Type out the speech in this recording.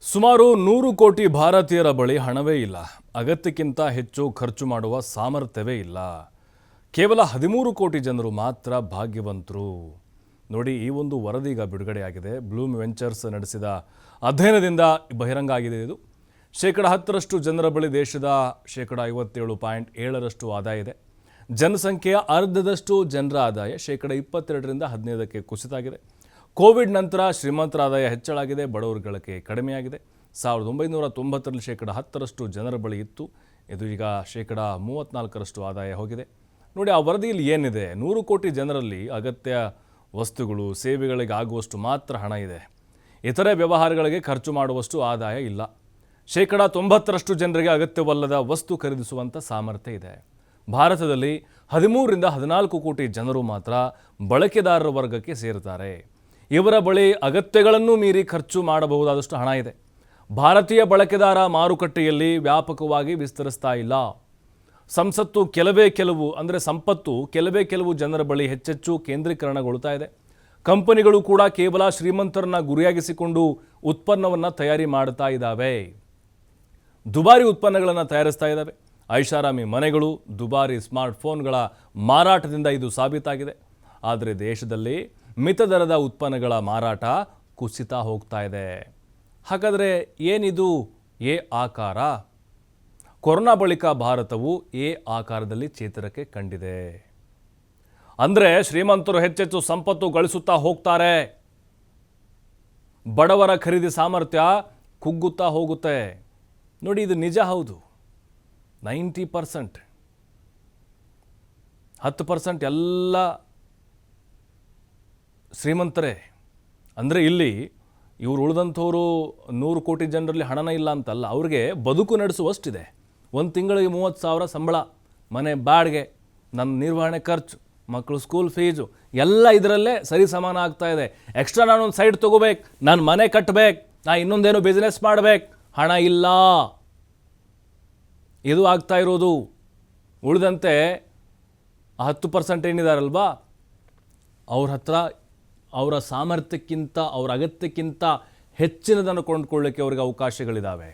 ಸುಮಾರು 100 ಕೋಟಿ ಭಾರತೀಯರ ಬಳಿ ಹಣವೇ ಇಲ್ಲ. ಅಗತ್ಯಕ್ಕಿಂತ ಹೆಚ್ಚು ಖರ್ಚು ಮಾಡುವ ಸಾಮರ್ಥ್ಯವೇ ಇಲ್ಲ. ಕೇವಲ 13 ಕೋಟಿ ಜನರು ಮಾತ್ರ ಭಾಗ್ಯವಂತರು. ನೋಡಿ, ಈ ಒಂದು ವರದಿ ಈಗ ಬಿಡುಗಡೆಯಾಗಿದೆ. ಬ್ಲೂಮ್ ವೆಂಚರ್ಸ್ ನಡೆಸಿದ ಅಧ್ಯಯನದಿಂದ ಬಹಿರಂಗ ಆಗಿದೆ. ಇದು 10% ಜನರ ಬಳಿ ದೇಶದ 57.7% ಆದಾಯ ಇದೆ. ಜನಸಂಖ್ಯೆಯ ಅರ್ಧದಷ್ಟು ಜನರ ಆದಾಯ 22% 15% ಕುಸಿತ ಆಗಿದೆ. ಕೋವಿಡ್ ನಂತರ ಶ್ರೀಮಂತರ ಆದಾಯ ಹೆಚ್ಚಳಾಗಿದೆ, ಬಡವರ ಗಳಿಕೆ ಕಡಿಮೆಯಾಗಿದೆ. 1990ರಲ್ಲಿ 10% ಜನರ ಬಳಿ ಇತ್ತು, ಇದು ಈಗ 34% ಆದಾಯ ಹೋಗಿದೆ. ನೋಡಿ, ಆ ವರದಿಯಲ್ಲಿ ಏನಿದೆ, 100 ಕೋಟಿ ಜನರಲ್ಲಿ ಅಗತ್ಯ ವಸ್ತುಗಳು ಸೇವೆಗಳಿಗೆ ಆಗುವಷ್ಟು ಮಾತ್ರ ಹಣ ಇದೆ. ಇತರೆ ವ್ಯವಹಾರಗಳಿಗೆ ಖರ್ಚು ಮಾಡುವಷ್ಟು ಆದಾಯ ಇಲ್ಲ. 90% ಜನರಿಗೆ ಅಗತ್ಯವಲ್ಲದ ವಸ್ತು ಖರೀದಿಸುವಂಥ ಸಾಮರ್ಥ್ಯ ಇದೆ. ಭಾರತದಲ್ಲಿ 13-14 ಕೋಟಿ ಜನರು ಮಾತ್ರ ಬಳಕೆದಾರರ ವರ್ಗಕ್ಕೆ ಸೇರುತ್ತಾರೆ. ಇವರ ಬಳಿ ಅಗತ್ಯಗಳನ್ನು ಮೀರಿ ಖರ್ಚು ಮಾಡಬಹುದಾದಷ್ಟು ಹಣ ಇದೆ. ಭಾರತೀಯ ಬಳಕೆದಾರ ಮಾರುಕಟ್ಟೆಯಲ್ಲಿ ವ್ಯಾಪಕವಾಗಿ ವಿಸ್ತರಿಸ್ತಾ ಇಲ್ಲ. ಸಂಪತ್ತು ಕೆಲವೇ ಕೆಲವು ಜನರ ಬಳಿ ಹೆಚ್ಚೆಚ್ಚು ಕೇಂದ್ರೀಕರಣಗೊಳ್ತಾ ಇದೆ. ಕಂಪನಿಗಳು ಕೂಡ ಕೇವಲ ಶ್ರೀಮಂತರನ್ನ ಗುರಿಯಾಗಿಸಿಕೊಂಡು ಉತ್ಪನ್ನವನ್ನು ತಯಾರಿ ಮಾಡ್ತಾ ಇದ್ದಾವೆ. ದುಬಾರಿ ಉತ್ಪನ್ನಗಳನ್ನು ತಯಾರಿಸ್ತಾ ಇದ್ದಾವೆ. ಐಷಾರಾಮಿ ಮನೆಗಳು, ದುಬಾರಿ ಸ್ಮಾರ್ಟ್ಫೋನ್ಗಳ ಮಾರಾಟದಿಂದ ಇದು ಸಾಬೀತಾಗಿದೆ. ಆದರೆ ದೇಶದಲ್ಲಿ ಮಿತ ದರದ ಉತ್ಪನ್ನಗಳ ಮಾರಾಟ ಕುಸಿತಾ ಹೋಗ್ತಾ ಇದೆ. ಹಾಗಾದರೆ ಏನಿದು ಎ ಆಕಾರ? ಕೊರೋನಾ ಬಳಿಕ ಭಾರತವು ಎ ಆಕಾರದಲ್ಲಿ ಚೇತರಿಕೆ ಕಂಡಿದೆ. ಅಂದರೆ ಶ್ರೀಮಂತರು ಹೆಚ್ಚೆಚ್ಚು ಸಂಪತ್ತು ಗಳಿಸುತ್ತಾ ಹೋಗ್ತಾರೆ, ಬಡವರ ಖರೀದಿ ಸಾಮರ್ಥ್ಯ ಕುಗ್ಗುತ್ತಾ ಹೋಗುತ್ತೆ. ನೋಡಿ, ಇದು ನಿಜ. ಹೌದು, 90%, 10% ಎಲ್ಲ ಶ್ರೀಮಂತರೇ. ಅಂದರೆ ಇಲ್ಲಿ ಇವರು ಉಳಿದಂಥವರು 100 ಕೋಟಿ ಜನರಲ್ಲಿ ಹಣನೇ ಇಲ್ಲ ಅಂತಲ್ಲ, ಅವ್ರಿಗೆ ಬದುಕು ನಡೆಸುವಷ್ಟಿದೆ. ಒಂದು ತಿಂಗಳಿಗೆ 30,000 ಸಂಬಳ, ಮನೆ ಬಾಡಿಗೆ, ನನ್ನ ನಿರ್ವಹಣೆ ಖರ್ಚು, ಮಕ್ಕಳು ಸ್ಕೂಲ್ ಫೀಸು ಎಲ್ಲ ಇದರಲ್ಲೇ ಸರಿ ಸಮಾನ ಆಗ್ತಾ ಇದೆ. ಎಕ್ಸ್ಟ್ರಾ ನಾನೊಂದು ಸೈಡ್ ತೊಗೋಬೇಕು, ನಾನು ಮನೆ ಕಟ್ಟಬೇಕು, ನಾನು ಇನ್ನೊಂದೇನೋ ಬಿಸ್ನೆಸ್ ಮಾಡಬೇಕು, ಹಣ ಇಲ್ಲ. ಇದು ಆಗ್ತಾ ಇರೋದು. ಉಳಿದಂತೆ 10% ಏನಿದಾರಲ್ವಾ, ಅವ್ರ ಹತ್ರ ಅವರ ಸಾಮರ್ಥ್ಯಕ್ಕಿಂತ, ಅವರ ಅಗತ್ಯಕ್ಕಿಂತ ಹೆಚ್ಚಿನದನ್ನು ಕೊಂಡುಕೊಳ್ಳಿಕ್ಕೆ ಅವ್ರಿಗೆ ಅವಕಾಶಗಳಿದ್ದಾವೆ.